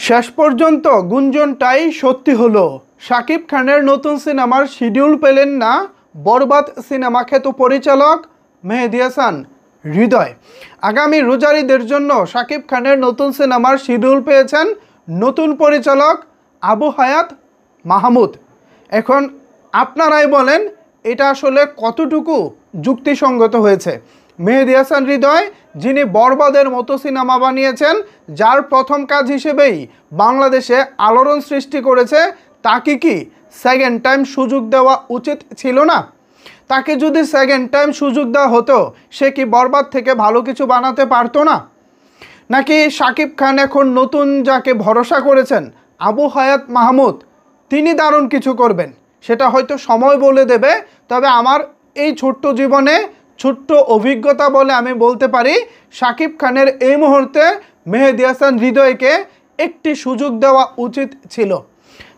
শেষ পর্যন্ত গুঞ্জনটাই সত্যি হলো। শাকিব খানের নতুন সিনেমার শিডিউল পেলেন না বরবাদ সিনেমা খ্যাত পরিচালক মেহেদী হাসান হৃদয়। আগামী রোজার ঈদের জন্য শাকিব খানের নতুন সিনেমার শিডিউল পেয়েছেন নতুন পরিচালক আবু হায়াত মাহমুদ। এখন আপনারাই বলেন এটা আসলে কতটুকু যুক্তিসঙ্গত হয়েছে। মেহেদী হাসান হৃদয়, যিনি বরবাদের মতো সিনেমা বানিয়েছেন, যার প্রথম কাজ হিসেবেই বাংলাদেশে আলোড়ন সৃষ্টি করেছে, তাকে কি সেকেন্ড টাইম সুযোগ দেওয়া উচিত ছিল না? তাকে যদি সেকেন্ড টাইম সুযোগ দেওয়া হতো, সে কি বরবাদ থেকে ভালো কিছু বানাতে পারতো না? নাকি শাকিব খান এখন নতুন যাকে ভরসা করেছেন আবু হায়াত মাহমুদ, তিনি দারুণ কিছু করবেন? সেটা হয়তো সময় বলে দেবে। তবে আমার এই ছোট্ট জীবনে ছোট্ট অভিজ্ঞতা বলে আমি বলতে পারি, শাকিব খানের এই মুহূর্তে মেহেদী হাসান হৃদয়কে একটি সুযোগ দেওয়া উচিত ছিল।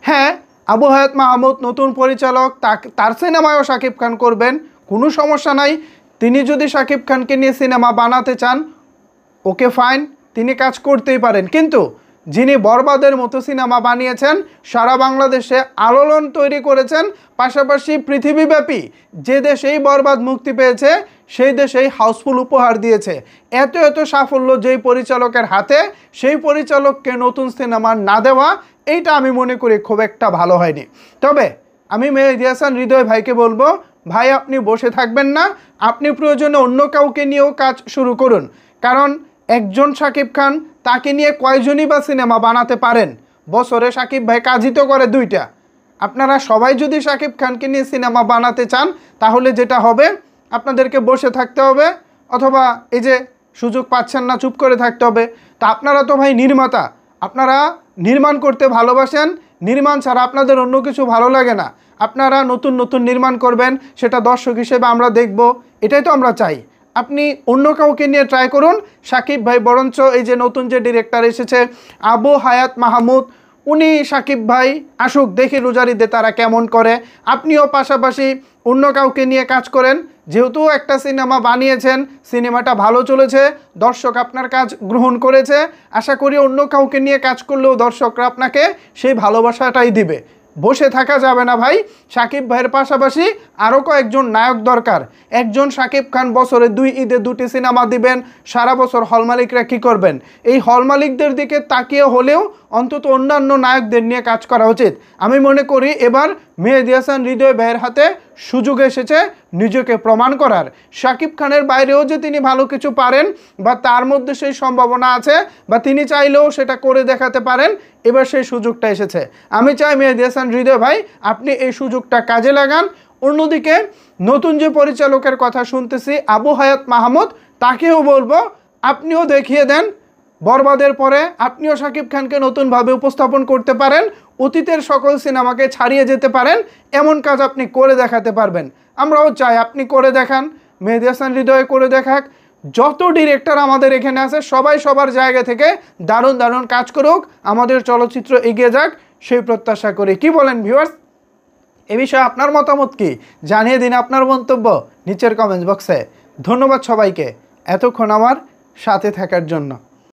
হ্যাঁ, আবু হায়াত মাহমুদ নতুন পরিচালক, তার সিনেমায়ও শাকিব খান করবেন, কোনো সমস্যা নাই। তিনি যদি শাকিব খানকে নিয়ে সিনেমা বানাতে চান, ওকে ফাইন, তিনি কাজ করতেই পারেন। কিন্তু যিনি বরবাদের মতো সিনেমা বানিয়েছেন, সারা বাংলাদেশে আলোড়ন তৈরি করেছেন, পাশাপাশি পৃথিবীব্যাপী যে দেশেই বরবাদ মুক্তি পেয়েছে সেই দেশেই হাউসফুল উপহার দিয়েছে, এত এত সাফল্য যেই পরিচালকের হাতে, সেই পরিচালককে নতুন সিনেমা না দেওয়া, এইটা আমি মনে করি খুব একটা ভালো হয়নি। তবে আমি মেহেদী হাসান হৃদয় ভাইকে বলবো, ভাই আপনি বসে থাকবেন না, আপনি প্রয়োজনে অন্য কাউকে নিয়েও কাজ শুরু করুন। কারণ একজন শাকিব খান, তাকে নিয়ে কয়জনই বা সিনেমা বানাতে পারেন? বছরে শাকিব ভাই কাজই তো করে দুইটা। আপনারা সবাই যদি শাকিব খানকে নিয়ে সিনেমা বানাতে চান, তাহলে যেটা হবে, আপনাদেরকে বসে থাকতে হবে, অথবা এই যে সুযোগ পাচ্ছেন না চুপ করে থাকতে হবে। তা আপনারা তো ভাই নির্মাতা, আপনারা নির্মাণ করতে ভালোবাসেন, নির্মাণ ছাড়া আপনাদের অন্য কিছু ভালো লাগে না। আপনারা নতুন নতুন নির্মাণ করবেন, সেটা দর্শক হিসেবে আমরা দেখব, এটাই তো আমরা চাই। আপনি অন্য কাউকে নিয়ে ট্রাই করুন। শাকিব ভাই বরঞ্চ এই যে নতুন যে ডিরেক্টর এসেছে আবু হায়াত মাহমুদ, উনি শাকিব ভাই আসুক, দেখি রোজার ঈদে তারা কেমন করে। আপনিও পাশাপাশি অন্য কাউকে নিয়ে কাজ করেন, যেহেতু একটা সিনেমা বানিয়েছেন, সিনেমাটা ভালো চলেছে, দর্শক আপনার কাজ গ্রহণ করেছে, আশা করি অন্য কাউকে নিয়ে কাজ করলেও দর্শকরা আপনাকে সেই ভালোবাসাটাই দিবে। বসে থাকা যাবে না ভাই। শাকিব ভাইয়ের পাশাপাশি আরও কয়েকজন নায়ক দরকার। একজন শাকিব খান বছরে 2 ঈদে 2টি সিনেমা দিবেন, সারা বছর হল মালিকরা কী করবেন? এই হল মালিকদের দিকে তাকিয়ে হলেও অন্তত অন্যান্য নায়কদের নিয়ে কাজ করা উচিত। আমি মনে করি এবার মেহেদী হাসান হৃদয় ভাইয়ের হাতে সুযোগ এসেছে নিজেকে প্রমাণ করার। শাকিব খানের বাইরেও যে তিনি ভালো কিছু পারেন, বা তার মধ্যে সেই সম্ভাবনা আছে, বা তিনি চাইলেও সেটা করে দেখাতে পারেন, এবার সেই সুযোগটা এসেছে। আমি চাই মেহেদী হাসান হৃদয় ভাই, আপনি এই সুযোগটা কাজে লাগান। অন্যদিকে নতুন যে পরিচালকের কথা শুনতেছি আবু হায়াত মাহমুদ, তাকেও বলবো আপনিও দেখিয়ে দেন, বরবাদের পরে আপনিও শাকিব খানকে নতুনভাবে উপস্থাপন করতে পারেন, অতীতের সকল সিনেমাকে ছাড়িয়ে যেতে পারেন, এমন কাজ আপনি করে দেখাতে পারবেন। আমরাও চাই আপনি করে দেখান, মেহেদী হাসান হৃদয় করে দেখাক। যত ডিরেক্টর আমাদের এখানে আছে সবাই সবার জায়গা থেকে দারুণ দারুণ কাজ করুক, আমাদের চলচ্চিত্র এগিয়ে যাক, সেই প্রত্যাশা করি। কি বলেন ভিউয়ার্স? এ বিষয়ে আপনার মতামত কি? জানিয়ে দিন আপনার মন্তব্য নিচের কমেন্টস বক্সে। ধন্যবাদ সবাইকে এতক্ষণ আমার সাথে থাকার জন্য।